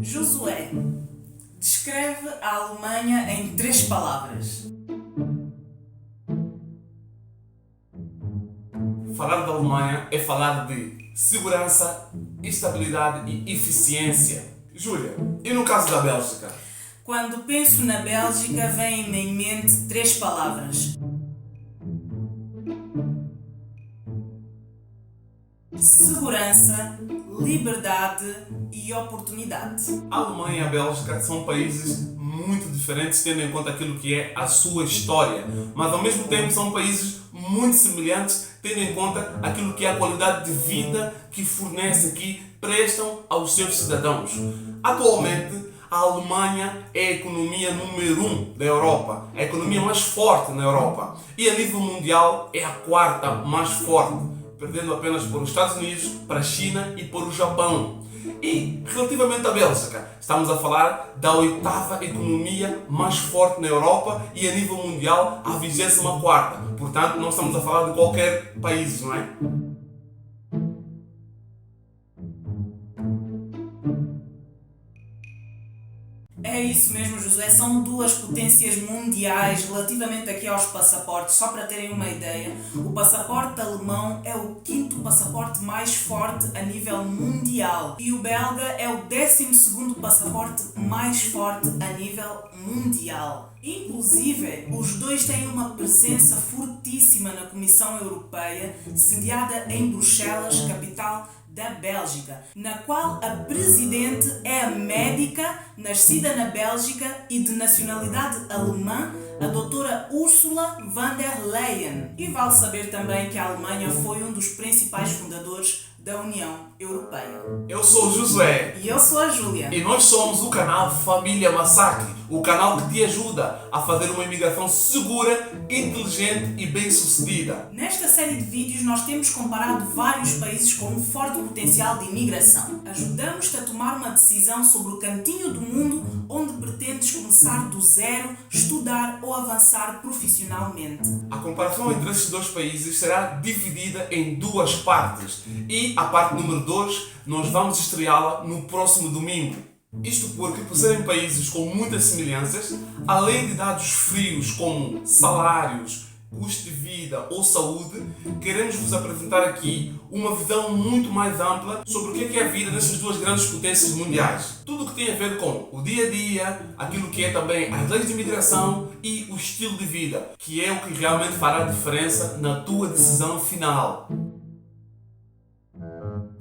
Josué, descreve a Alemanha em 3 palavras. Falar da Alemanha é falar de segurança, estabilidade e eficiência. Júlia, e no caso da Bélgica? Quando penso na Bélgica, vêm-me em mente 3 palavras. Segurança, liberdade e oportunidade. A Alemanha e a Bélgica são países muito diferentes, tendo em conta aquilo que é a sua história, mas ao mesmo tempo são países muito semelhantes, tendo em conta aquilo que é a qualidade de vida que fornecem, que prestam aos seus cidadãos. Atualmente, a Alemanha é a economia número 1 da Europa, a economia mais forte na Europa, e a nível mundial é a 4ª mais forte, perdendo apenas por os Estados Unidos, para a China e por o Japão. E, relativamente à Bélgica, estamos a falar da 8ª economia mais forte na Europa e a nível mundial a 24ª. Portanto, não estamos a falar de qualquer país, não é? É isso mesmo, Josué. São 2 potências mundiais relativamente aqui aos passaportes. Só para terem uma ideia, o passaporte alemão é o 5º passaporte mais forte a nível mundial e o belga é o 12º passaporte mais forte a nível mundial. Inclusive, os dois têm uma presença fortíssima na Comissão Europeia, sediada em Bruxelas, capital da Bélgica, na qual a presidente é médica, nascida na Bélgica e de nacionalidade alemã, a doutora Ursula von der Leyen. E vale saber também que a Alemanha foi um dos principais fundadores da União Europeia. Eu sou o Josué. E eu sou a Júlia. E nós somos o canal Família Massacre, o canal que te ajuda a fazer uma imigração segura, inteligente e bem-sucedida. Nesta série de vídeos nós temos comparado vários países com um forte potencial de imigração. Ajudamos-te a tomar uma decisão sobre o cantinho do mundo onde pretendes começar do zero, estudar ou avançar profissionalmente. A comparação entre estes 2 países será dividida em 2 partes e a parte número 2 nós vamos estreá-la no próximo domingo. Isto porque, por serem países com muitas semelhanças, além de dados frios como salários, custo de vida ou saúde, queremos vos apresentar aqui uma visão muito mais ampla sobre o que é a vida nessas 2 grandes potências mundiais. Tudo o que tem a ver com o dia a dia, aquilo que é também as leis de imigração e o estilo de vida, que é o que realmente fará diferença na tua decisão final.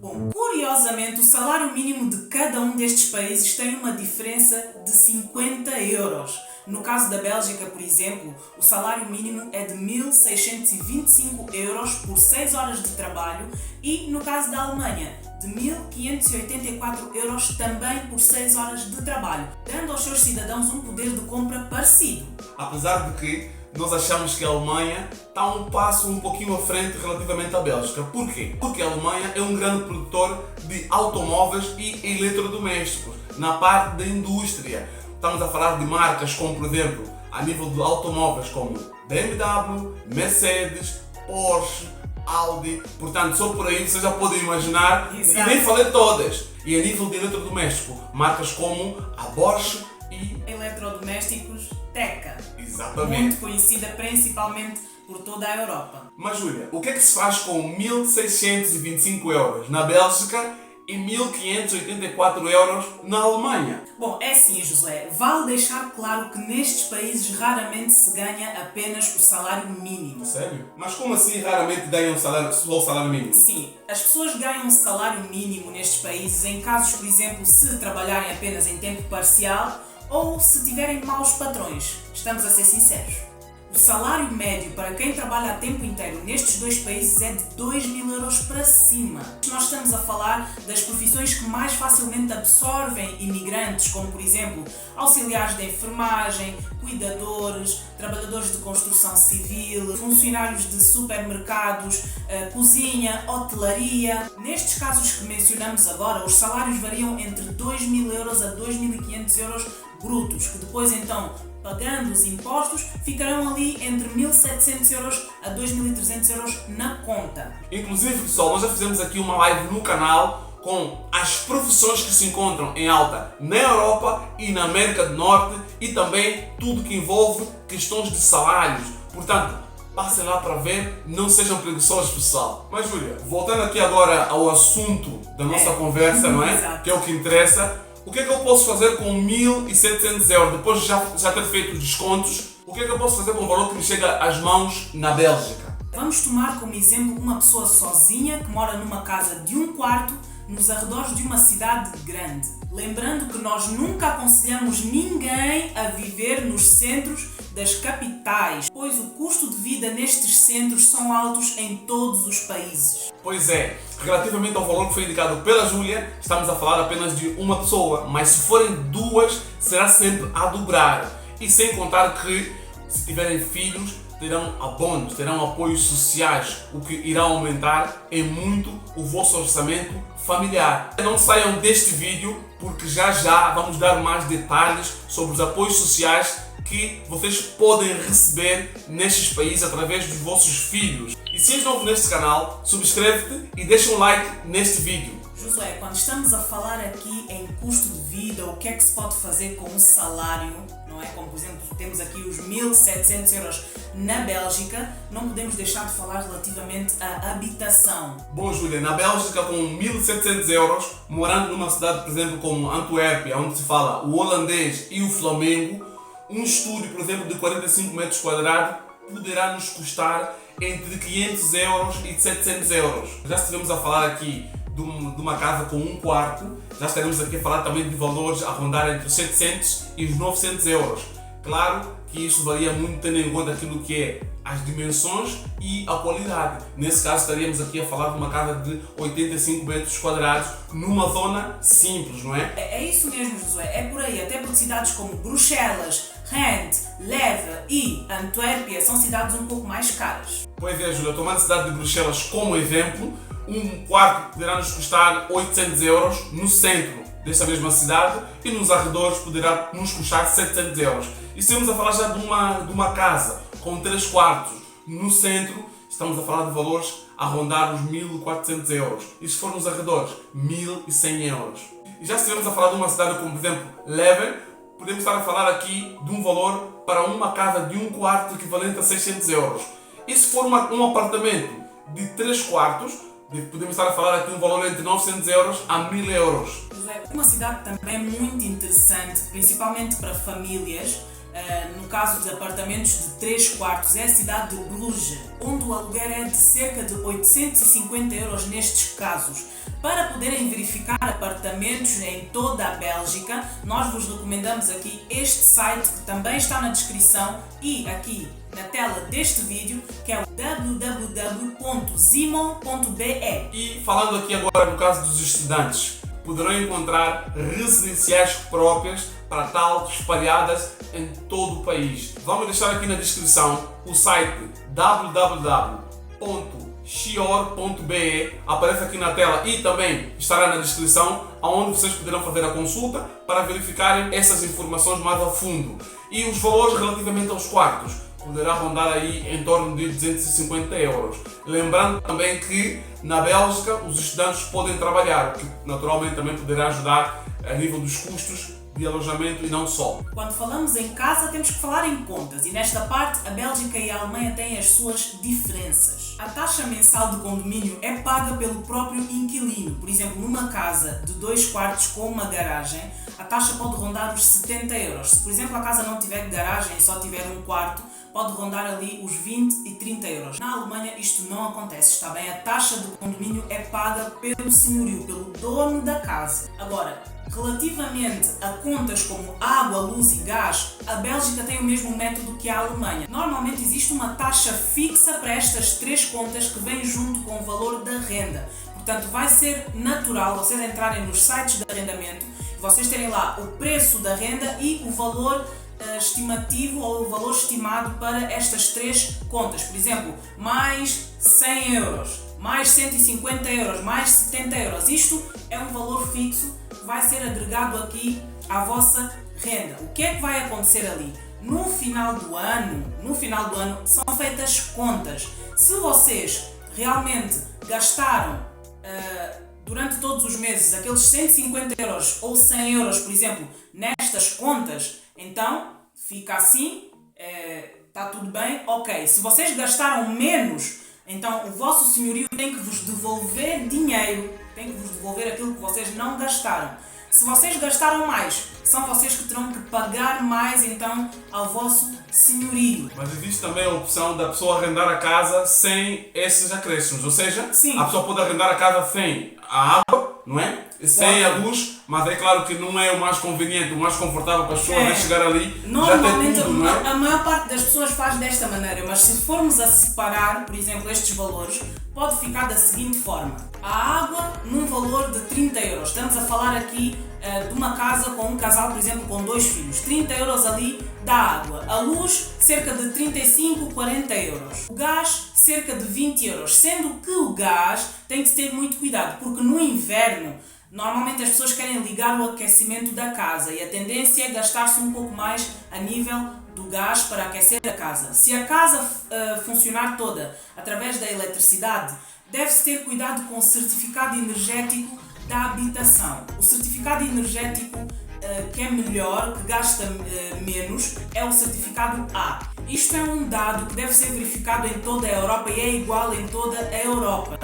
Bom, curiosamente, o salário mínimo de cada um destes países tem uma diferença de 50 euros. No caso da Bélgica, por exemplo, o salário mínimo é de 1.625 euros por 6 horas de trabalho e, no caso da Alemanha, de 1.584 euros também por 6 horas de trabalho, dando aos seus cidadãos um poder de compra parecido. Apesar de que nós achamos que a Alemanha está um passo um pouquinho à frente relativamente à Bélgica. Porquê? Porque a Alemanha é um grande produtor de automóveis e eletrodomésticos na parte da indústria. Estamos a falar de marcas como, por exemplo, a nível de automóveis como BMW, Mercedes, Porsche, Audi. Portanto, só por aí vocês já podem imaginar, Exato. E nem falei todas. E a nível de eletrodoméstico, marcas como a Bosch e... Eletrodomésticos Teka. Exatamente. Muito conhecida principalmente por toda a Europa. Mas Júlia, o que é que se faz com 1.625 euros na Bélgica e 1.584 euros na Alemanha? Bom, é assim, Josué, vale deixar claro que nestes países raramente se ganha apenas o salário mínimo. Sério? Mas como assim raramente ganham só o salário mínimo? Sim, as pessoas ganham salário mínimo nestes países em casos, por exemplo, se trabalharem apenas em tempo parcial ou se tiverem maus patrões. Estamos a ser sinceros. O salário médio para quem trabalha a tempo inteiro nestes 2 países é de 2.000 euros para cima. Nós estamos a falar das profissões que mais facilmente absorvem imigrantes, como por exemplo auxiliares de enfermagem, cuidadores, trabalhadores de construção civil, funcionários de supermercados, cozinha, hotelaria. Nestes casos que mencionamos agora, os salários variam entre 2.000 euros a 2.500 euros brutos, que depois então, pagando os impostos, ficarão ali entre 1.700 euros a 2.300 euros na conta. Inclusive, pessoal, nós já fizemos aqui uma live no canal com as profissões que se encontram em alta na Europa e na América do Norte e também tudo que envolve questões de salários. Portanto, passem lá para ver, não sejam preguiçosos, pessoal. Mas Júlia, voltando aqui agora ao assunto da nossa conversa, não é? Exato. Que é o que interessa. O que é que eu posso fazer com 1.700 euros depois de já ter feito os descontos? O que é que eu posso fazer com o valor que me chega às mãos na Bélgica? Vamos tomar como exemplo uma pessoa sozinha que mora numa casa de um quarto nos arredores de uma cidade grande. Lembrando que nós nunca aconselhamos ninguém a viver nos centros das capitais, pois o custo de vida nestes centros são altos em todos os países. Pois é, relativamente ao valor que foi indicado pela Júlia, estamos a falar apenas de uma pessoa, mas se forem duas, será sempre a dobrar. E sem contar que, se tiverem filhos, terão abonos, terão apoios sociais, o que irá aumentar em muito o vosso orçamento familiar. Não saiam deste vídeo, porque já vamos dar mais detalhes sobre os apoios sociais que vocês podem receber nestes países através dos vossos filhos. E se és novo neste canal, subscreve-te e deixa um like neste vídeo. Josué, quando estamos a falar aqui em custo de vida, o que é que se pode fazer com um salário, não é? Como por exemplo, temos aqui os 1.700 euros na Bélgica, não podemos deixar de falar relativamente à habitação. Bom, Júlia, na Bélgica com 1.700 euros, morando numa cidade, por exemplo, como Antuérpia, onde se fala o holandês e o flamengo, um estúdio, por exemplo, de 45 metros quadrados poderá nos custar entre 500 euros e 700 euros. Já estivemos a falar aqui de uma casa com um quarto, já estaremos aqui a falar também de valores a rondar entre os 700 e os 900 euros. Claro que isso varia muito tendo em conta aquilo que é as dimensões e a qualidade. Nesse caso estaríamos aqui a falar de uma casa de 85 metros quadrados numa zona simples, não é? É isso mesmo, Josué, é por aí, até porque cidades como Bruxelas, Rent, Leuven e Antuérpia são cidades um pouco mais caras. Pois é, Júlia, tomando a cidade de Bruxelas como exemplo, um quarto poderá nos custar 800 euros no centro desta mesma cidade e nos arredores poderá nos custar 700 euros. E estamos a falar já de uma casa com 3 quartos no centro, estamos a falar de valores a rondar os 1.400 euros. E se for nos arredores, 1.100 euros. E já estivemos a falar de uma cidade como, por exemplo, Leuven, podemos estar a falar aqui de um valor para uma casa de um quarto equivalente a 600 euros. E se for um apartamento de 3 quartos, podemos estar a falar aqui de um valor entre 900 euros a 1.000 euros. Uma cidade também muito interessante, principalmente para famílias, no caso de apartamentos de 3 quartos, é a cidade de Bruges, onde o aluguer é de cerca de 850 euros nestes casos. Para poderem verificar apartamentos em toda a Bélgica, nós vos recomendamos aqui este site que também está na descrição e aqui na tela deste vídeo, que é o www.zimon.be. E falando aqui agora no caso dos estudantes, poderão encontrar residenciais próprias para tal espalhadas em todo o país. Vamos deixar aqui na descrição o site www.chior.be, aparece aqui na tela e também estará na descrição, onde vocês poderão fazer a consulta para verificarem essas informações mais a fundo. E os valores relativamente aos quartos poderá rondar aí em torno de 250 euros. Lembrando também que na Bélgica os estudantes podem trabalhar, o que naturalmente também poderá ajudar a nível dos custos de alojamento e não só. Quando falamos em casa, temos que falar em contas e nesta parte a Bélgica e a Alemanha têm as suas diferenças. A taxa mensal de condomínio é paga pelo próprio inquilino. Por exemplo, numa casa de 2 quartos com uma garagem, a taxa pode rondar os 70 euros. Se, por exemplo, a casa não tiver garagem e só tiver um quarto, pode rondar ali os 20 e 30 euros. Na Alemanha isto não acontece, está bem? A taxa do condomínio é paga pelo senhorio, pelo dono da casa. Agora, relativamente a contas como água, luz e gás, a Bélgica tem o mesmo método que a Alemanha. Normalmente existe uma taxa fixa para estas 3 contas que vem junto com o valor da renda. Portanto, vai ser natural vocês entrarem nos sites de arrendamento, vocês terem lá o preço da renda e o valor estimativo ou o valor estimado para estas 3 contas. Por exemplo, mais 100 euros, mais 150 euros, mais 70 euros. Isto é um valor fixo que vai ser agregado aqui à vossa renda. O que é que vai acontecer ali? No final do ano são feitas contas. Se vocês realmente gastaram durante todos os meses aqueles 150 euros ou 100 euros, por exemplo, nestas contas, então fica assim, está tudo bem, ok. Se vocês gastaram menos, então o vosso senhorio tem que vos devolver dinheiro, tem que vos devolver aquilo que vocês não gastaram. Se vocês gastaram mais, são vocês que terão que pagar mais então ao vosso senhorio. Mas existe também a opção da pessoa arrendar a casa sem esses acréscimos, ou seja, Sim. a pessoa pode arrendar a casa sem a água, não é? Sem a luz, mas é claro que não é o mais conveniente, o mais confortável para as pessoas chegar ali. Normalmente já tem tudo, não é? a maior parte das pessoas faz desta maneira, mas se formos a separar, por exemplo, estes valores, pode ficar da seguinte forma. A água num valor de 30 euros. Estamos a falar aqui de uma casa com um casal, por exemplo, com 2 filhos. 30 euros ali da água. A luz, cerca de 35, 40 euros. O gás, cerca de 20 euros. Sendo que o gás tem que ter muito cuidado, porque no inverno, normalmente as pessoas querem ligar o aquecimento da casa e a tendência é gastar-se um pouco mais a nível do gás para aquecer a casa. Se a casa funcionar toda através da eletricidade, deve-se ter cuidado com o certificado energético da habitação. O certificado energético que é melhor, que gasta menos, é o certificado A. Isto é um dado que deve ser verificado em toda a Europa e é igual em toda a Europa.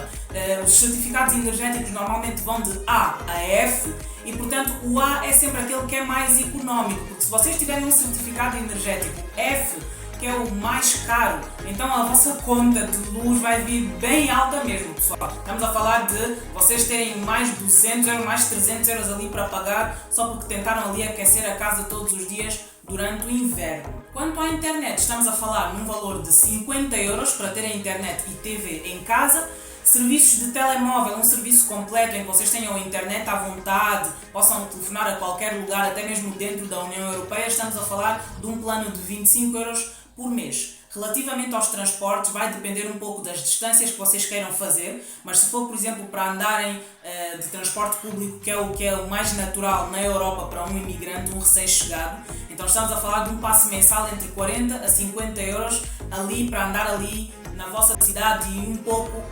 Os certificados energéticos normalmente vão de A a F e, portanto, o A é sempre aquele que é mais económico, porque se vocês tiverem um certificado energético F, que é o mais caro, então a vossa conta de luz vai vir bem alta mesmo, pessoal. Estamos a falar de vocês terem mais 200 euros, mais 300 euros ali para pagar só porque tentaram ali aquecer a casa todos os dias durante o inverno. Quanto à internet, estamos a falar num valor de 50 euros para terem internet e TV em casa. Serviços de telemóvel, um serviço completo em que vocês tenham a internet à vontade, possam telefonar a qualquer lugar, até mesmo dentro da União Europeia. Estamos a falar de um plano de 25 euros por mês. Relativamente aos transportes, vai depender um pouco das distâncias que vocês queiram fazer, mas se for, por exemplo, para andarem de transporte público, que é o mais natural na Europa para um imigrante, um recém-chegado, então estamos a falar de um passe mensal entre 40 a 50 euros ali para andar ali na vossa cidade e um pouco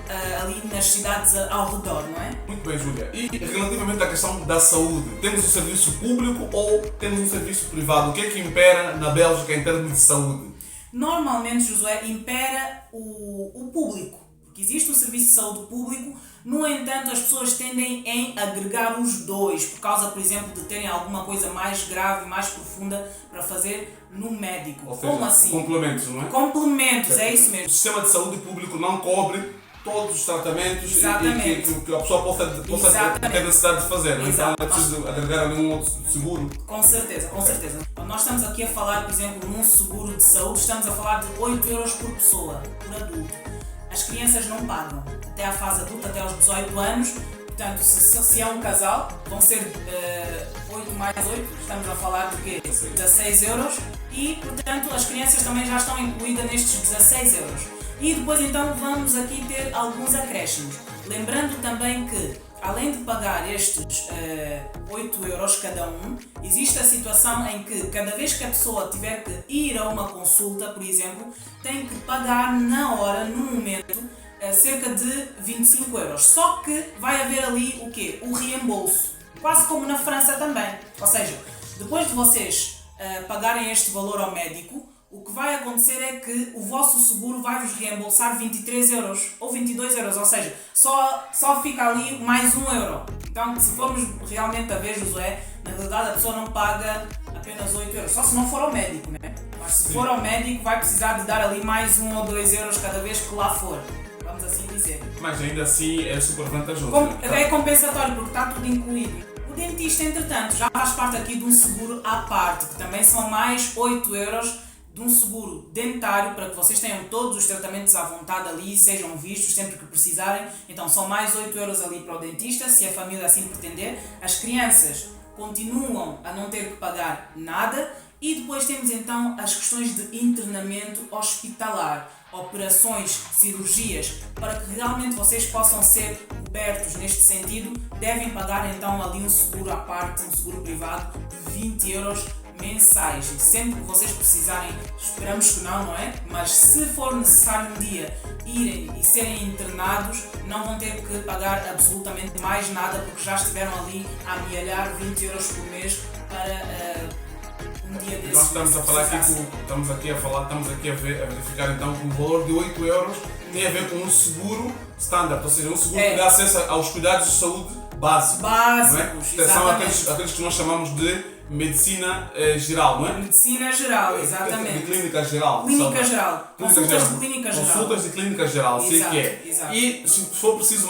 ali nas cidades ao redor, não é? Muito bem, Júlia. E relativamente à questão da saúde, temos um serviço público ou temos um serviço privado? O que é que impera na Bélgica em termos de saúde? Normalmente, Josué, impera o público, porque existe o serviço de saúde público. No entanto, as pessoas tendem a agregar os dois, por causa, por exemplo, de terem alguma coisa mais grave, mais profunda para fazer no médico. Ou seja, como assim? complementos, não é? Complementos, é isso mesmo. O sistema de saúde público não cobre todos os tratamentos e que a pessoa possa ter necessidade de fazer. Então é preciso agregar ali um outro seguro. Com certeza, com certeza. Nós estamos aqui a falar, por exemplo, num seguro de saúde, estamos a falar de 8 euros por pessoa, por adulto. As crianças não pagam até à fase adulta, até aos 18 anos. Portanto, se é um casal, vão ser 8 mais 8, estamos a falar de quê? 16 euros. E, portanto, as crianças também já estão incluídas nestes 16 euros. E depois, então, vamos aqui ter alguns acréscimos. Lembrando também que, além de pagar estes 8 euros cada um, existe a situação em que cada vez que a pessoa tiver que ir a uma consulta, por exemplo, tem que pagar na hora, no momento, cerca de 25 euros. Só que vai haver ali o quê? O reembolso. Quase como na França também. Ou seja, depois de vocês pagarem este valor ao médico, o que vai acontecer é que o vosso seguro vai-vos reembolsar 23 euros ou 22 euros, ou seja, só fica ali mais 1 euro. Então, se formos realmente a ver, Josué, na realidade a pessoa não paga apenas 8 euros, só se não for ao médico, né? Mas se for ao médico vai precisar de dar ali mais 1 ou 2 euros cada vez que lá for, vamos assim dizer. Mas ainda assim é super vantajoso. É compensatório porque está tudo incluído. O dentista, entretanto, já faz parte aqui de um seguro à parte, que também são mais 8 euros de um seguro dentário para que vocês tenham todos os tratamentos à vontade ali e sejam vistos sempre que precisarem. Então são mais 8 euros ali para o dentista, se a família assim pretender. As crianças continuam a não ter que pagar nada. E depois temos então as questões de internamento hospitalar, operações, cirurgias, para que realmente vocês possam ser cobertos neste sentido, devem pagar então ali um seguro à parte, um seguro privado de 20 euros mensais e sempre que vocês precisarem, esperamos que não é? Mas se for necessário um dia irem e serem internados, não vão ter que pagar absolutamente mais nada porque já estiveram ali a amealhar 20 euros por mês para um dia desses. Nós estamos a falar aqui, estamos aqui a verificar então que o valor de 8 euros tem a ver com um seguro standard, ou seja, um seguro que dá acesso aos cuidados de saúde básicos. Básicos, não é? São aqueles que nós chamamos de medicina geral, não é? Medicina geral, exatamente. De clínica geral. Clínica geral. Consultas de clínica geral. Consultas de clínica geral, sei que é. Exato. E se for preciso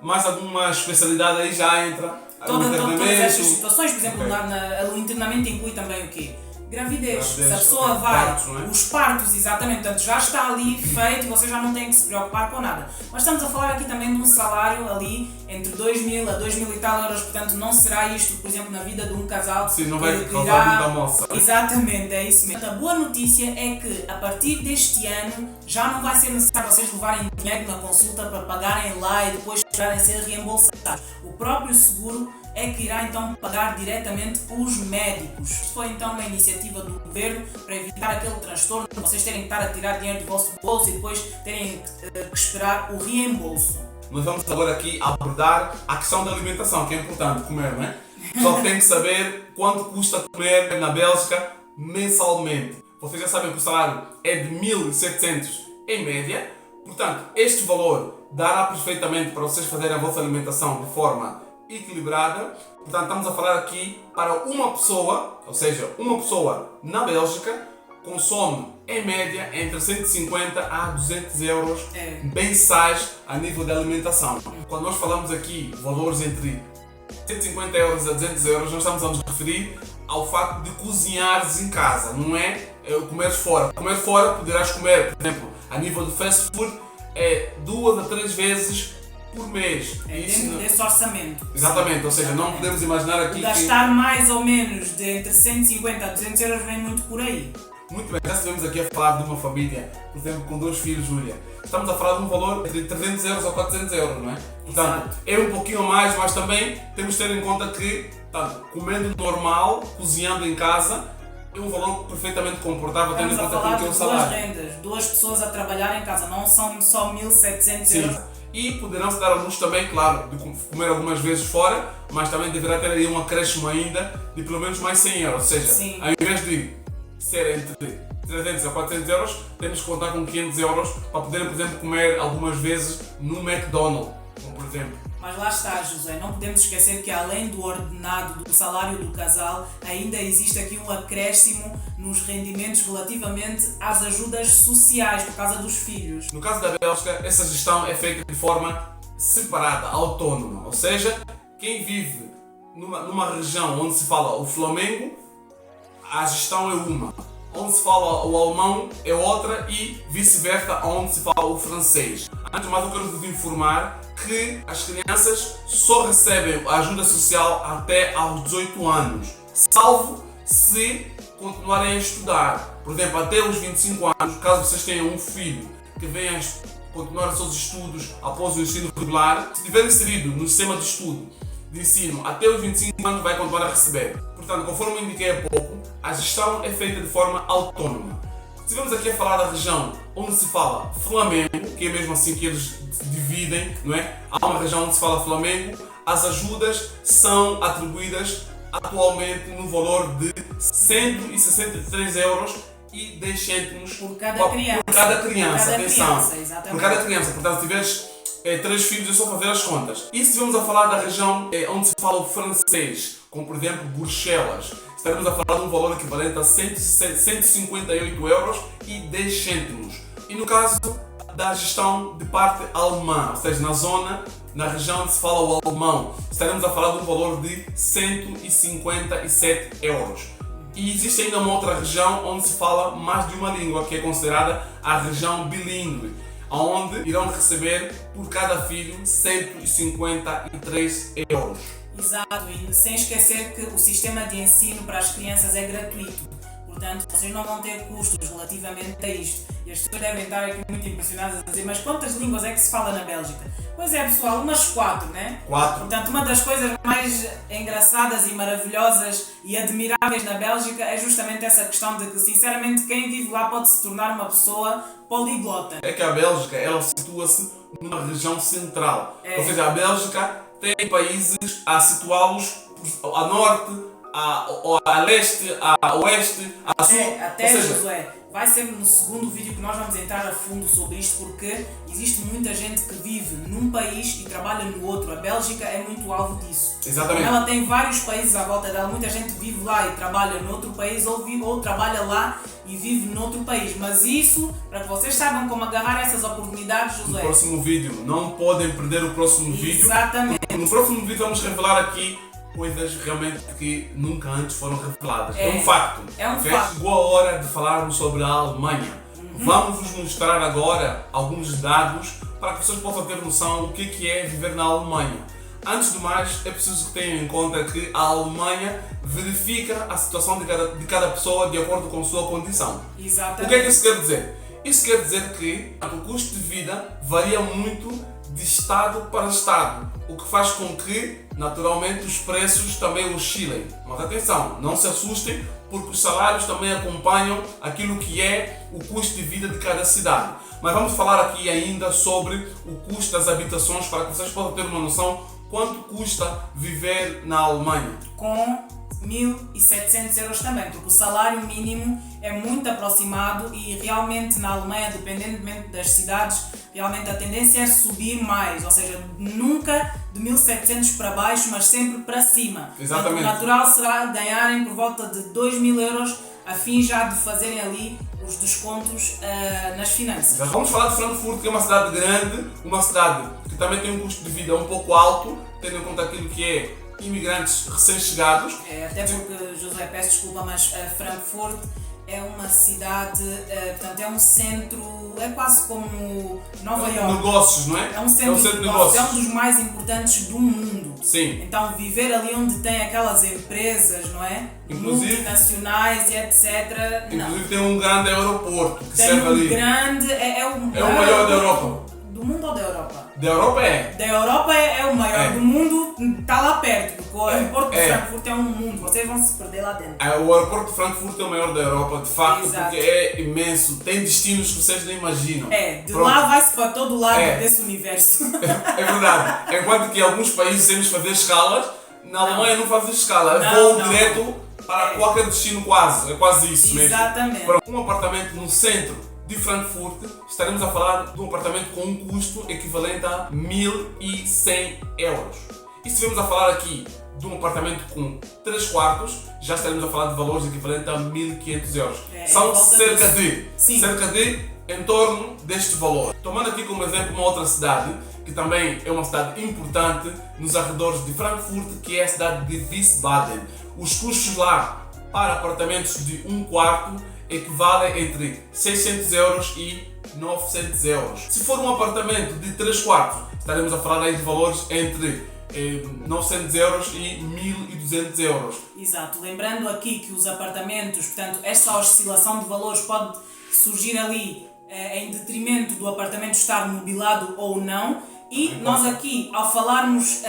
mais alguma especialidade, aí já entra todas essas situações, por exemplo, o internamento inclui também o quê? Gravidez. Se a pessoa vai, partos, não é? Os partos, exatamente, portanto já está ali feito e você já não tem que se preocupar com nada. Mas estamos a falar aqui também de um salário ali entre 2.000 a 2.000 e tal euros, portanto não será isto, por exemplo, na vida de um casal. Sim, não vai causar muita moça. Exatamente, é isso mesmo. A boa notícia é que a partir deste ano já não vai ser necessário vocês levarem dinheiro na consulta para pagarem lá e depois esperarem ser reembolsados. O próprio seguro é que irá então pagar diretamente os médicos. Isto foi então uma iniciativa do governo para evitar aquele transtorno de vocês terem que estar a tirar dinheiro do vosso bolso e depois terem que esperar o reembolso. Nós vamos agora aqui abordar a questão da alimentação, que é importante comer, não é? Só tem que saber quanto custa comer na Bélgica mensalmente. Vocês já sabem que o salário é de 1.700 em média, portanto, este valor dará perfeitamente para vocês fazerem a vossa alimentação de forma equilibrada. Portanto, estamos a falar aqui para uma pessoa, ou seja, uma pessoa na Bélgica consome em média entre 150 a 200 euros mensais a nível de alimentação. Quando nós falamos aqui valores entre 150 euros a 200 euros, nós estamos a nos referir ao facto de cozinhares em casa, não é comer fora. Comer fora poderás comer, por exemplo, a nível de fast food, 2 a 3 vezes por mês. Dentro desse orçamento. Exatamente, ou seja, não podemos imaginar aqui gastar mais ou menos de entre 150 a 200 euros vem muito por aí. Muito bem, já estivemos aqui a falar de uma família, por exemplo, com 2 filhos, Júlia. Estamos a falar de um valor entre 300 euros a 400 euros, não é? Portanto, é um pouquinho a mais, mas também temos de ter em conta que, comendo normal, cozinhando em casa, é um valor perfeitamente comportável, tendo em conta aquilo que é o salário. 2 rendas, 2 pessoas a trabalhar em casa, não são só 1.700 euros. E poderão se dar ao luxo também, claro, de comer algumas vezes fora, mas também deverá ter aí um acréscimo ainda de pelo menos mais 100 euros. Ou seja, ao invés de ser entre 300 a 400 euros, temos que contar com 500 euros para poderem, por exemplo, comer algumas vezes no McDonald's, como por exemplo. Mas lá está, José, não podemos esquecer que além do ordenado, do salário do casal, ainda existe aqui um acréscimo nos rendimentos relativamente às ajudas sociais por causa dos filhos. No caso da Bélgica, essa gestão é feita de forma separada, autónoma, ou seja, quem vive numa região onde se fala o Flamengo, a gestão é uma. Onde se fala o alemão é outra e vice-versa, onde se fala o francês. Antes de mais, eu quero vos informar que as crianças só recebem a ajuda social até aos 18 anos, salvo se continuarem a estudar. Por exemplo, até os 25 anos, caso vocês tenham um filho que venha continuar os seus estudos após o ensino regular, se estiver inserido no sistema de estudo de ensino até os 25 anos, vai continuar a receber. Portanto, conforme eu indiquei há pouco, a gestão é feita de forma autónoma. Estivemos aqui a falar da região onde se fala Flamengo, que é mesmo assim que eles dividem, não é? Há uma região onde se fala Flamengo, as ajudas são atribuídas atualmente no valor de 163 euros e 10 cêntimos por cada criança. Por cada criança, atenção. Criança, por cada criança. Portanto, se tiveres 3 filhos, é só fazer as contas. E se estivermos a falar da região onde se fala o francês, como por exemplo Bruxelas, estaremos a falar de um valor equivalente a 158 euros e 10 cêntimos. E no caso da gestão de parte alemã, ou seja, na região onde se fala o alemão, estaremos a falar de um valor de 157 euros. E existe ainda uma outra região onde se fala mais de uma língua, que é considerada a região bilíngue, onde irão receber por cada filho 153 euros. Exato, e sem esquecer que o sistema de ensino para as crianças é gratuito. Portanto, vocês não vão ter custos relativamente a isto. E as pessoas devem estar aqui muito impressionadas a dizer, mas quantas línguas é que se fala na Bélgica? Pois é, pessoal, umas 4, né? 4. Portanto, uma das coisas mais engraçadas e maravilhosas e admiráveis na Bélgica é justamente essa questão de que, sinceramente, quem vive lá pode se tornar uma pessoa poliglota. É que a Bélgica, ela situa-se numa região central. Ou seja, a Bélgica tem países a situá-los a norte, a leste, a oeste, a sul. Até, Josué, vai ser no segundo vídeo que nós vamos entrar a fundo sobre isto, porque existe muita gente que vive num país e trabalha no outro. A Bélgica é muito alvo disso. Exatamente. Ela tem vários países à volta dela, muita gente vive lá e trabalha noutro país, ou trabalha lá e vive noutro país. Mas isso, para que vocês saibam como agarrar essas oportunidades, Josué. No próximo vídeo, não podem perder o próximo vídeo. Exatamente. No próximo vídeo vamos revelar aqui coisas realmente que nunca antes foram reveladas. É um facto. Fato. Chegou a hora de falarmos sobre a Alemanha. Vamos vos mostrar agora alguns dados para que vocês possam ter noção do que é viver na Alemanha. Antes de mais, é preciso que tenham em conta que a Alemanha verifica a situação de cada pessoa de acordo com a sua condição. Exatamente. O que é que isso quer dizer? Isso quer dizer que o custo de vida varia muito de estado para estado, o que faz com que, naturalmente, os preços também oscilem. Mas atenção, não se assustem, porque os salários também acompanham aquilo que é o custo de vida de cada cidade. Mas vamos falar aqui ainda sobre o custo das habitações, para que vocês possam ter uma noção quanto custa viver na Alemanha. Com 1.700 euros também, porque o salário mínimo é muito aproximado e realmente na Alemanha, dependentemente das cidades, realmente a tendência é subir mais, ou seja, nunca de 1.700 para baixo, mas sempre para cima. Exatamente. O natural será ganharem por volta de 2.000 euros a fim já de fazerem ali os descontos nas finanças. Já vamos falar de Frankfurt, que é uma cidade grande, uma cidade que também tem um custo de vida um pouco alto, tendo em conta aquilo que é imigrantes recém-chegados. Até porque, José, peço desculpa, mas Frankfurt é uma cidade, portanto é um centro, é quase como Nova York. Negócios, não é? É um centro de negócios, é um dos mais importantes do mundo. Sim. Então viver ali onde tem aquelas empresas, não é? Inclusive, multinacionais e etc. Inclusive tem um grande aeroporto que tem serve ali. Grande, é o maior da Europa. Do mundo ou da Europa? Da Europa é. Da Europa é o maior, do mundo está lá perto, porque o aeroporto de Frankfurt é um mundo, vocês vão se perder lá dentro. O aeroporto de Frankfurt é o maior da Europa, de facto. Exato. Porque é imenso, tem destinos que vocês nem imaginam. Lá vai-se para todo lado desse universo. É verdade, enquanto que em alguns países temos de fazer escalas, na Alemanha não fazes escala, é voo direto para qualquer destino quase, é quase isso mesmo. Exatamente. Para um apartamento no centro de Frankfurt, estaremos a falar de um apartamento com um custo equivalente a 1.100 euros. E se estivermos a falar aqui de um apartamento com 3 quartos, já estaremos a falar de valores equivalentes a 1.500 euros. São cerca de em torno deste valor. Tomando aqui como exemplo uma outra cidade, que também é uma cidade importante nos arredores de Frankfurt, que é a cidade de Wiesbaden. Os custos lá para apartamentos de um quarto equivalem entre 600 euros e 900 euros. Se for um apartamento de 3 quartos, estaremos a falar aí de valores entre 900 euros e 1.200 euros. Exato. Lembrando aqui que os apartamentos, portanto, esta oscilação de valores pode surgir ali em detrimento do apartamento estar mobilado ou não. E nós aqui, ao falarmos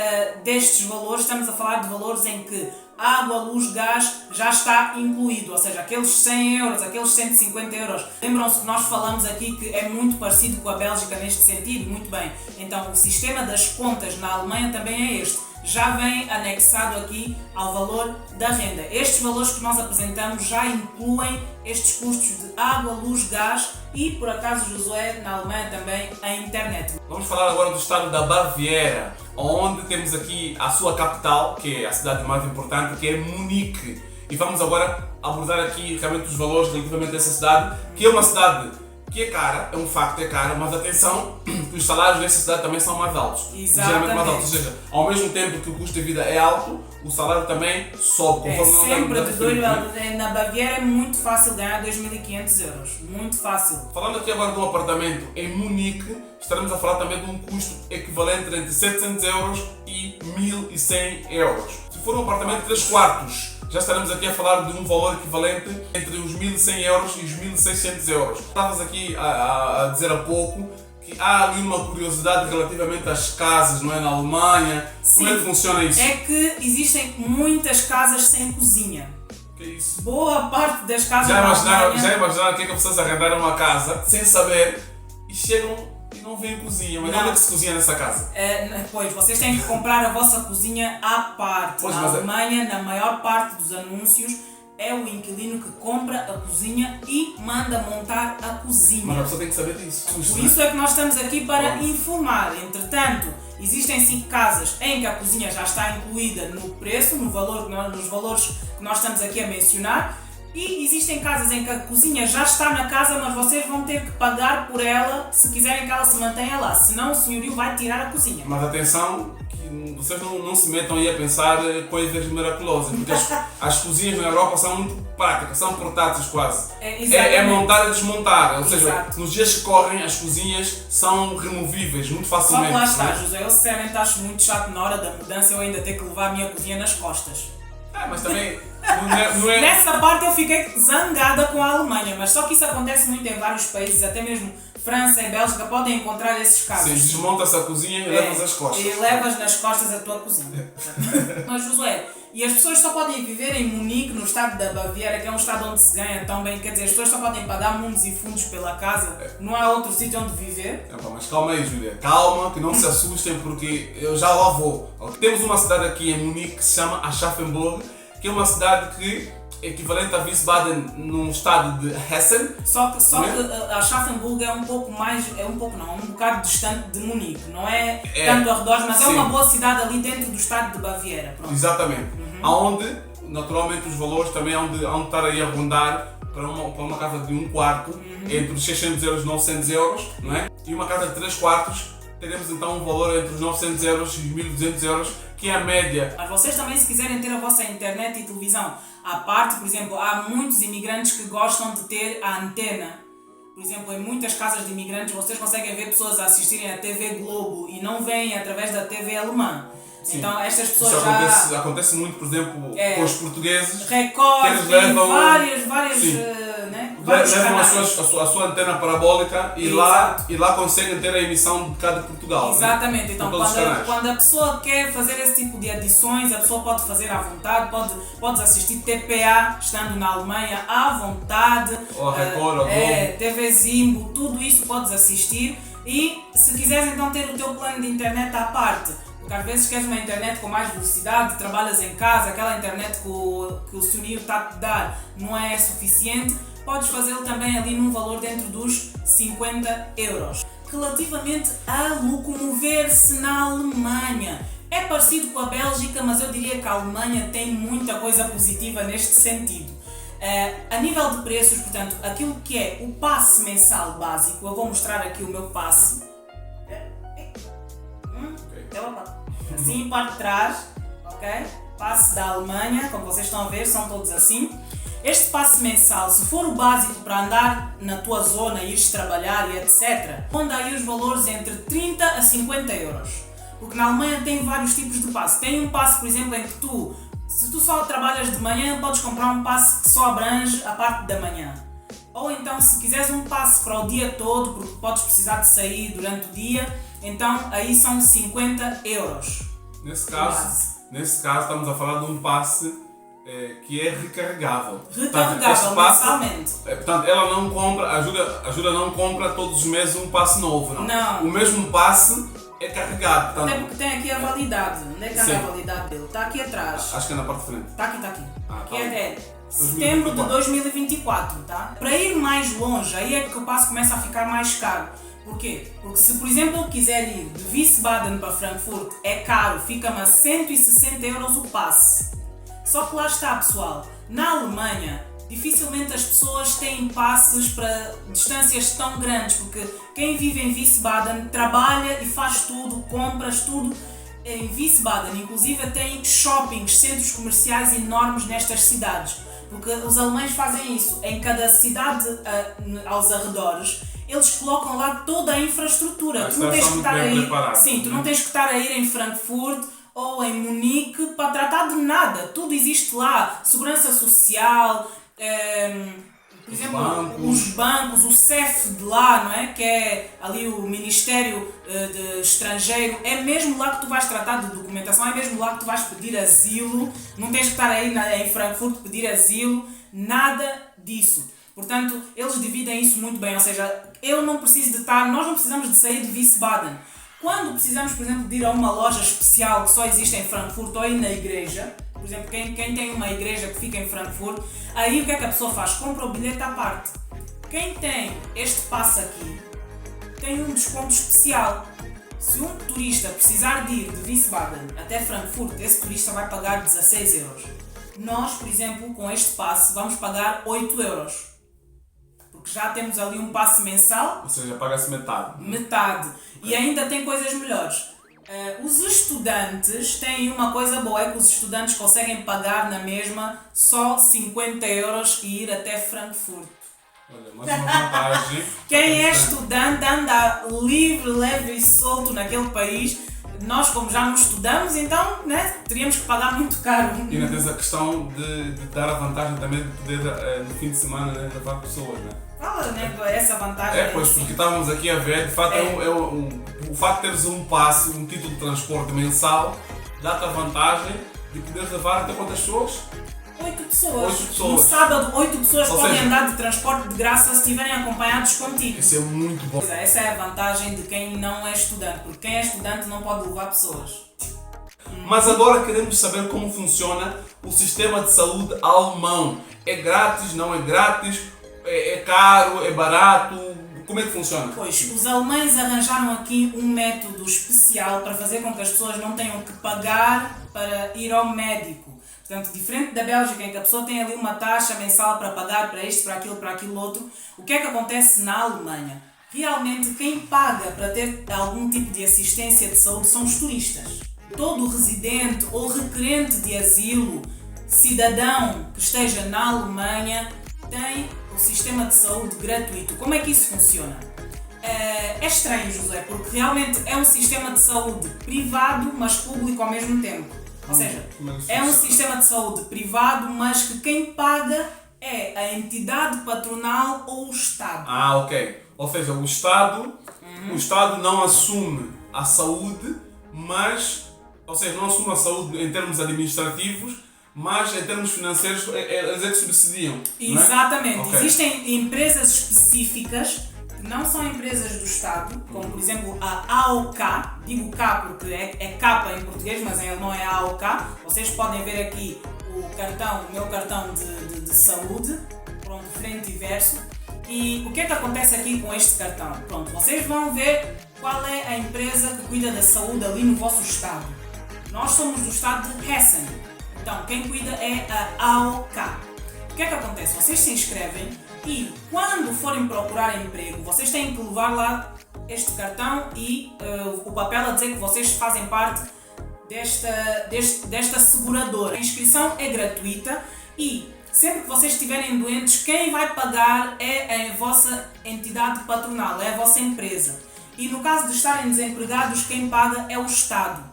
destes valores, estamos a falar de valores em que água, luz, gás já está incluído, ou seja, aqueles 100 euros, aqueles 150 euros. Lembram-se que nós falamos aqui que é muito parecido com a Bélgica neste sentido? Muito bem. Então, o sistema das contas na Alemanha também é este. Já vem anexado aqui ao valor da renda. Estes valores que nós apresentamos já incluem estes custos de água, luz, gás e, por acaso, Josué, na Alemanha também a internet. Vamos falar agora do estado da Baviera, onde temos aqui a sua capital, que é a cidade mais importante, que é Munique. E vamos agora abordar aqui realmente os valores relativamente a essa cidade, que é uma cidade que é cara, é um facto, é cara, mas atenção, que os salários dessa cidade também são mais altos. Exatamente. Mais altos, ou seja, ao mesmo tempo que o custo de vida é alto, o salário também sobe. Sempre de 2.000. Na Baviera é muito fácil ganhar 2.500 euros. Muito fácil. Falando aqui agora de um apartamento em Munique, estaremos a falar também de um custo equivalente entre 700 euros e 1.100 euros. Se for um apartamento de 3 quartos, já estaremos aqui a falar de um valor equivalente entre os 1.100 euros e os 1.600 euros. Estavas aqui a dizer há pouco que há ali uma curiosidade relativamente às casas, não é? Na Alemanha. Sim. Como é que funciona isso? É que existem muitas casas sem cozinha. Que é isso? Boa parte das casas Já da imaginaram Alemanha... o que é que as pessoas arrendaram uma casa sem saber e chegam e não vêm cozinha? Mas Não. onde é que se cozinha nessa casa? Pois, vocês têm que comprar a vossa cozinha à parte. Pois, na mas Alemanha, na maior parte dos anúncios, é o inquilino que compra a cozinha e manda montar a cozinha. Mas a pessoa tem que saber disso. Por isso é que nós estamos aqui para informar. Entretanto, existem sim casas em que a cozinha já está incluída no preço, nos valores que nós estamos aqui a mencionar. E existem casas em que a cozinha já está na casa, mas vocês vão ter que pagar por ela se quiserem que ela se mantenha lá. Senão o senhorio vai tirar a cozinha. Mas atenção, que vocês não se metam aí a pensar coisas miraculosas, porque as cozinhas na Europa são muito práticas, são portáteis quase. É montar e desmontar, ou seja, Exato. nos dias que correm as cozinhas são removíveis muito Só facilmente. que lá está, não é? José, eu sinceramente acho muito chato na hora da mudança eu ainda ter que levar a minha cozinha nas costas. Mas também não é. Nessa parte eu fiquei zangada com a Alemanha, mas só que isso acontece muito em vários países, até mesmo França e Bélgica podem encontrar esses casos. Sim, desmonta-se a cozinha e levas as costas. E levas nas costas a tua cozinha. Mas Josué, e as pessoas só podem viver em Munique, no estado da Baviera, que é um estado onde se ganha tão bem, quer dizer, as pessoas só podem pagar mundos e fundos pela casa, não há outro sítio onde viver. Mas calma aí, Júlia. Calma, que não se assustem, porque eu já lá vou. Temos uma cidade aqui em Munique que se chama Aschaffenburg, que é uma cidade que é equivalente a Wiesbaden no estado de Hessen. Só que a Aschaffenburg é um bocado distante de Munique, não é tanto arredores, mas sim. é uma boa cidade ali dentro do estado de Baviera. Pronto. Exatamente. Onde, naturalmente, os valores também hão de estar aí a rondar para uma casa de um quarto entre os 600 euros e 900 euros, não é? E uma casa de 3 quartos, teremos então um valor entre os 900 euros e os 1.200 euros, que é a média. Mas vocês também, se quiserem ter a vossa internet e televisão à parte, por exemplo, há muitos imigrantes que gostam de ter a antena. Por exemplo, em muitas casas de imigrantes vocês conseguem ver pessoas a assistirem a TV Globo e não veem através da TV alemã. Sim. Então estas pessoas Isso acontece muito, por exemplo, com os portugueses. Record, eles levam várias sim. vários levam canais. a sua antena parabólica e lá conseguem ter a emissão de cada Portugal. Exatamente, né? então Com todos os canais. quando a pessoa quer fazer esse tipo de adições, a pessoa pode fazer à vontade, podes assistir TPA estando na Alemanha à vontade, Ou a Record, ou a Globo. TV Zimbo, tudo isso podes assistir e se quiseres então ter o teu plano de internet à parte, porque às vezes queres uma internet com mais velocidade, trabalhas em casa, aquela internet que o senhorio está a te dar não é suficiente, podes fazê-lo também ali num valor dentro dos 50 euros. Relativamente a locomover-se na Alemanha, é parecido com a Bélgica, mas eu diria que a Alemanha tem muita coisa positiva neste sentido. A nível de preços, portanto, aquilo que é o passe mensal básico, eu vou mostrar aqui o meu passe. Assim, parte de trás, ok? Passe da Alemanha, como vocês estão a ver, são todos assim. Este passe mensal, se for o básico para andar na tua zona, ires trabalhar e etc., ronda aí os valores entre 30 a 50 euros. Porque na Alemanha tem vários tipos de passe. Tem um passe, por exemplo, em que se tu só trabalhas de manhã, podes comprar um passe que só abrange a parte da manhã. Ou então, se quiseres um passe para o dia todo, porque podes precisar de sair durante o dia, então aí são 50 euros. Nesse caso, estamos a falar de um passe que é recarregável. Recarregável, mensalmente. Portanto, ela não compra, a Júlia não compra todos os meses um passe novo, não. Não. O mesmo passe é carregado. Portanto, até porque tem aqui a validade. Onde é que anda a validade dele? Está aqui atrás. Acho que é na parte de frente. Está aqui. Aqui é setembro 2024. de 2024, tá? Para ir mais longe, aí é que o passe começa a ficar mais caro. Porquê? Porque se, por exemplo, eu quiser ir de Wiesbaden para Frankfurt, é caro, fica-me a 160 euros o passe. Só que lá está, pessoal, na Alemanha, dificilmente as pessoas têm passes para distâncias tão grandes, porque quem vive em Wiesbaden trabalha e faz tudo, compras tudo em Wiesbaden. Inclusive tem shoppings, centros comerciais enormes nestas cidades, porque os alemães fazem isso. Em cada cidade aos arredores, eles colocam lá toda a infraestrutura. Tu não tens que estar tu não tens que estar a ir em Frankfurt ou em Munique para tratar de nada. Tudo existe lá. Segurança social, por exemplo, os bancos, o CEF de lá, não é? Que é ali o Ministério de Estrangeiro, é mesmo lá que tu vais tratar de documentação, é mesmo lá que tu vais pedir asilo, não tens que estar aí em Frankfurt pedir asilo, nada disso. Portanto, eles dividem isso muito bem, ou seja, nós não precisamos de sair de Wiesbaden. Quando precisamos, por exemplo, de ir a uma loja especial que só existe em Frankfurt ou ir na igreja, por exemplo, quem tem uma igreja que fica em Frankfurt, aí o que é que a pessoa faz? Compra o bilhete à parte. Quem tem este passe aqui tem um desconto especial. Se um turista precisar de ir de Wiesbaden até Frankfurt, esse turista vai pagar 16 euros. Nós, por exemplo, com este passe vamos pagar 8 euros. Porque já temos ali um passe mensal. Ou seja, paga-se metade. Metade. E ainda tem coisas melhores. Os estudantes têm uma coisa boa, é que os estudantes conseguem pagar na mesma só 50 euros e ir até Frankfurt. Olha, mais uma vantagem. Quem é estudante anda livre, leve e solto naquele país. Nós, como já não estudamos, então, né, teríamos que pagar muito caro. E ainda tens a questão de dar a vantagem também de poder, no fim de semana, né, levar pessoas, né? Fala, né, essa vantagem. Pois, porque estávamos aqui a ver, de facto, o facto de teres um passe, um título de transporte mensal, dá-te a vantagem de poderes levar até quantas pessoas? 8 pessoas. 8 pessoas. No sábado, 8 pessoas Ou podem seja, andar de transporte de graça se estiverem acompanhados contigo. Isso é muito bom. Essa é a vantagem de quem não é estudante, porque quem é estudante não pode levar pessoas. Mas agora queremos saber como funciona o sistema de saúde alemão. É grátis, não é grátis? É caro, é barato? Como é que funciona? Pois, os alemães arranjaram aqui um método especial para fazer com que as pessoas não tenham que pagar para ir ao médico. Portanto, diferente da Bélgica, em que a pessoa tem ali uma taxa mensal para pagar para isto, para aquilo outro, o que é que acontece na Alemanha? Realmente, quem paga para ter algum tipo de assistência de saúde são os turistas. Todo residente ou requerente de asilo, cidadão que esteja na Alemanha, tem o sistema de saúde gratuito. Como é que isso funciona? É estranho, José, porque realmente é um sistema de saúde privado, mas público ao mesmo tempo. Ou seja, é um sistema de saúde privado, mas que quem paga é a entidade patronal ou o Estado. Ah, ok. Ou seja, o Estado não assume a saúde, mas, ou seja, não assume a saúde em termos administrativos, mas em termos financeiros eles é que subsidiam. Exatamente. Não é? Okay. Existem empresas específicas que não são empresas do Estado, como por exemplo a AOK, digo K porque é K em português, mas em alemão é AOK. Vocês podem ver aqui o meu cartão de saúde, pronto, frente e verso. E o que é que acontece aqui com este cartão? Pronto, vocês vão ver qual é a empresa que cuida da saúde ali no vosso estado. Nós somos do estado de Hessen, então quem cuida é a AOK. O que é que acontece? Vocês se inscrevem e quando forem procurar emprego, vocês têm que levar lá este cartão e o papel a dizer que vocês fazem parte desta seguradora. A inscrição é gratuita e sempre que vocês estiverem doentes, quem vai pagar é a vossa entidade patronal, é a vossa empresa. E no caso de estarem desempregados, quem paga é o Estado.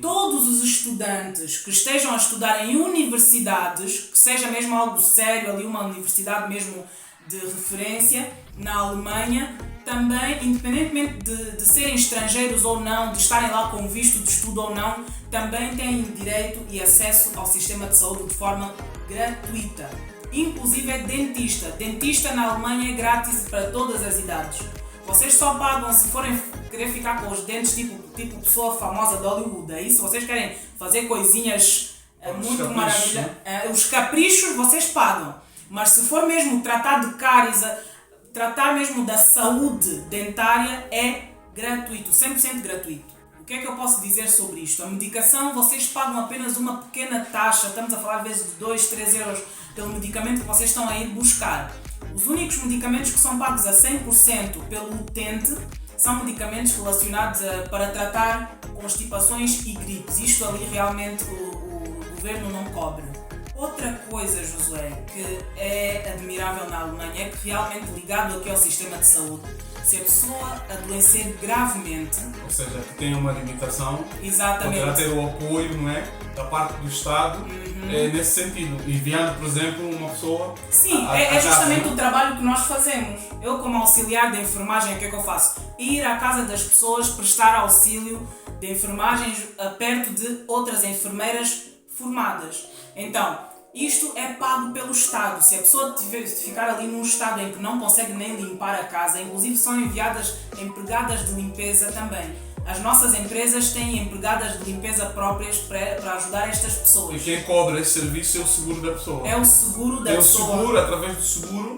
Todos os estudantes que estejam a estudar em universidades, que seja mesmo algo sério, ali uma universidade mesmo de referência na Alemanha, também, independentemente de serem estrangeiros ou não, de estarem lá com visto de estudo ou não, também têm direito e acesso ao sistema de saúde de forma gratuita. Inclusive é dentista. Dentista na Alemanha é grátis para todas as idades. Vocês só pagam se forem querer ficar com os dentes tipo pessoa famosa de Hollywood. Aí se vocês querem fazer coisinhas muito maravilhosas, os caprichos vocês pagam. Mas se for mesmo tratar de cáries, tratar mesmo da saúde dentária, é gratuito, 100% gratuito. O que é que eu posso dizer sobre isto? A medicação, vocês pagam apenas uma pequena taxa, estamos a falar às vezes de 2, 3 euros pelo medicamento que vocês estão a ir buscar. Os únicos medicamentos que são pagos a 100% pelo utente são medicamentos relacionados para tratar constipações e gripes. Isto ali realmente o governo não cobre. Outra coisa, Josué, que é admirável na Alemanha é que realmente ligado aqui ao sistema de saúde, se a pessoa adoecer gravemente, ou seja, que tem uma limitação, exatamente, poderá ter o apoio, não é, da parte do Estado nesse sentido, enviando, por exemplo, uma pessoa. Sim, é justamente o trabalho que nós fazemos. Eu, como auxiliar de enfermagem, o que é que eu faço? Ir à casa das pessoas, prestar auxílio de enfermagem perto de outras enfermeiras formadas. Então, isto é pago pelo Estado. Se a pessoa ficar ali num estado em que não consegue nem limpar a casa, inclusive são enviadas empregadas de limpeza também. As nossas empresas têm empregadas de limpeza próprias para ajudar estas pessoas. E quem cobra esse serviço é o seguro da pessoa. É o seguro da E o pessoa. seguro, através do seguro,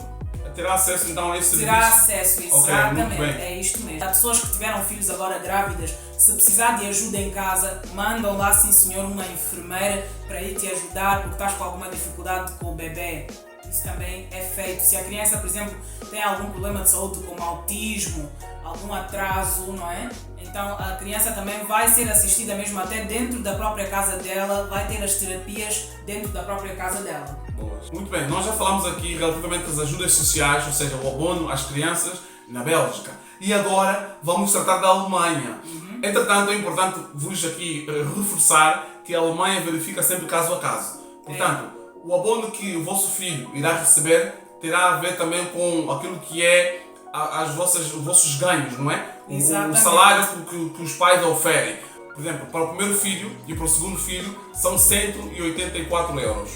terá acesso então a esse serviço. Terá acesso, exatamente. Okay, muito bem. É isto mesmo. Há pessoas que tiveram filhos agora grávidas, se precisar de ajuda em casa, mandam lá, sim senhor, uma enfermeira para ir te ajudar porque estás com alguma dificuldade com o bebê. Isso também é feito. Se a criança, por exemplo, tem algum problema de saúde como autismo, algum atraso, não é? Então a criança também vai ser assistida mesmo até dentro da própria casa dela, vai ter as terapias dentro da própria casa dela. Boas. Muito bem, nós já falamos aqui relativamente às ajudas sociais, ou seja, o abono às crianças na Bélgica. E agora vamos tratar da Alemanha. Entretanto, é importante vos aqui reforçar que a Alemanha verifica sempre caso a caso. Portanto, o abono que o vosso filho irá receber terá a ver também com aquilo que é os vossos ganhos, não é? O salário que os pais oferem. Por exemplo, para o primeiro filho e para o segundo filho são 184 euros.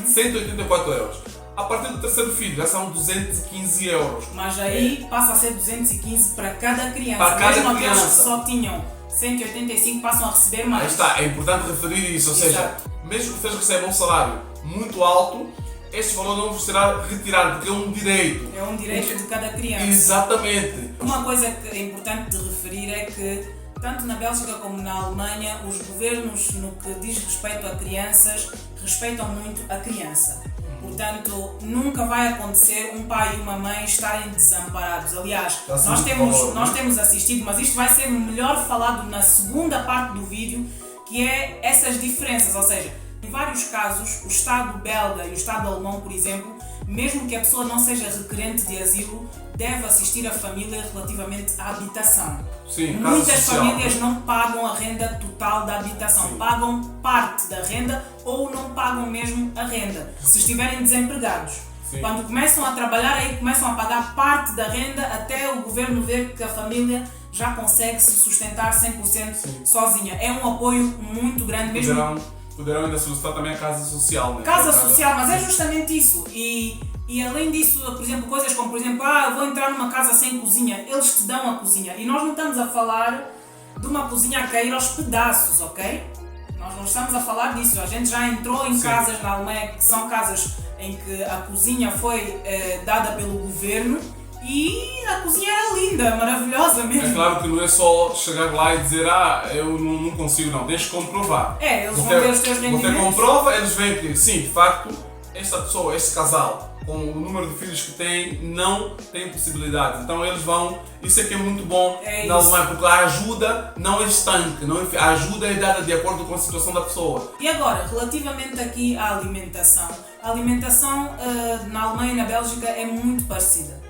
184 euros. A partir do terceiro filho já são 215 euros. Mas aí passa a ser 215 para cada criança. Para cada mesmo criança. Aqueles que só tinham 185 passam a receber mais. Aí está, é importante referir isso. Ou seja, mesmo que vocês recebam um salário muito alto, este valor não vos será retirado, porque é um direito. É um direito de cada criança. Exatamente. Uma coisa que é importante de referir é que, tanto na Bélgica como na Alemanha, os governos, no que diz respeito a crianças, respeitam muito a criança. Portanto, nunca vai acontecer um pai e uma mãe estarem desamparados. Aliás, nós temos assistido, mas isto vai ser melhor falado na segunda parte do vídeo, que é essas diferenças, ou seja, em vários casos, o Estado belga e o Estado alemão, por exemplo, mesmo que a pessoa não seja requerente de asilo, deve assistir a família relativamente à habitação. Sim, muitas social. famílias não pagam a renda total da habitação, pagam parte da renda ou não pagam mesmo a renda, se estiverem desempregados. Sim. Quando começam a trabalhar, aí começam a pagar parte da renda até o governo ver que a família já consegue se sustentar 100% sozinha. É um apoio muito grande mesmo. Poderão ainda solicitar também a casa social, né? Casa social, mas é justamente isso. E além disso, por exemplo, coisas como, por exemplo, eu vou entrar numa casa sem cozinha, eles te dão a cozinha. E nós não estamos a falar de uma cozinha a cair aos pedaços, ok? Nós não estamos a falar disso. A gente já entrou em casas na Alemanha que são casas em que a cozinha foi dada pelo governo e a cozinha era linda, maravilhosa mesmo. É claro que não é só chegar lá e dizer eu não consigo, não. Tens que comprovar. Eles vão ver os teus rendimentos. Você comprova, eles veem que sim, de facto, esta pessoa, este casal, com o número de filhos que tem, não tem possibilidades. Então eles vão, isso é que é muito bom na Alemanha, porque a ajuda não é estanque, a ajuda é dada de acordo com a situação da pessoa. E agora, relativamente aqui à alimentação, a alimentação na Alemanha e na Bélgica é muito parecida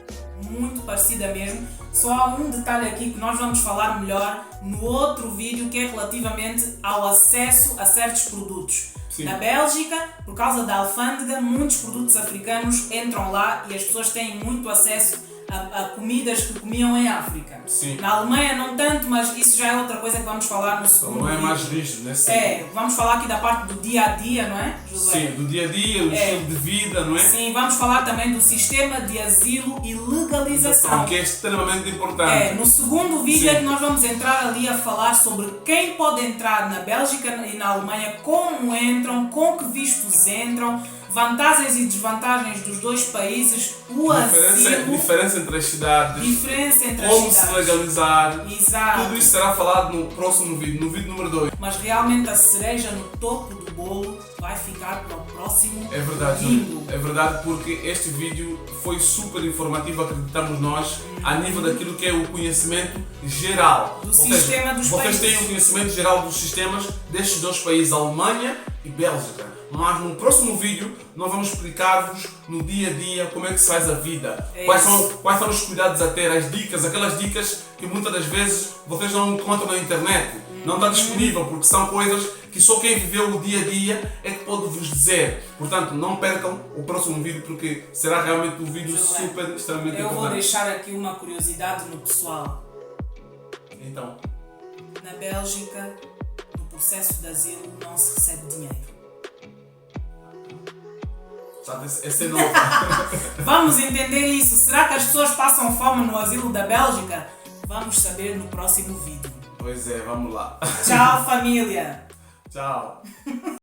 mesmo. Só há um detalhe aqui que nós vamos falar melhor no outro vídeo, que é relativamente ao acesso a certos produtos. Sim. Na Bélgica, por causa da alfândega, muitos produtos africanos entram lá e as pessoas têm muito acesso a comidas que comiam em África. Sim. Na Alemanha não tanto, mas isso já é outra coisa que vamos falar no segundo vídeo. Não é mais rígido, né? Vamos falar aqui da parte do dia a dia, não é, José? Sim, do dia a dia, o estilo de vida, não é? Sim, vamos falar também do sistema de asilo e legalização. Que é extremamente importante. No segundo vídeo é que nós vamos entrar ali a falar sobre quem pode entrar na Bélgica e na Alemanha, como entram, com que vistos entram, vantagens e desvantagens dos dois países, o asilo, diferença entre as cidades, como se legalizar. Exato. Tudo isso será falado no próximo vídeo, no vídeo número 2. Mas realmente a cereja no topo do bolo vai ficar para o próximo É verdade, vídeo. É verdade, porque este vídeo foi super informativo, acreditamos nós, a nível daquilo que é o conhecimento geral. Do sistema dos vocês países. têm o conhecimento geral dos sistemas destes dois países, Alemanha e Bélgica. Mas no próximo vídeo nós vamos explicar-vos no dia a dia como é que se faz a vida, quais são os cuidados a ter, as dicas, aquelas dicas que muitas das vezes vocês não encontram na internet. Não está disponível porque são coisas que só quem viveu o dia a dia é que pode vos dizer. Portanto, não percam o próximo vídeo porque será realmente um vídeo super, extremamente Eu vou importante. deixar aqui uma curiosidade no pessoal. Então, Na Bélgica, no processo de asilo não se recebe dinheiro. sabe, esse é novo. Vamos entender isso. Será que as pessoas passam fome no asilo da Bélgica? Vamos saber no próximo vídeo. Pois é, vamos lá. Tchau, família! Tchau.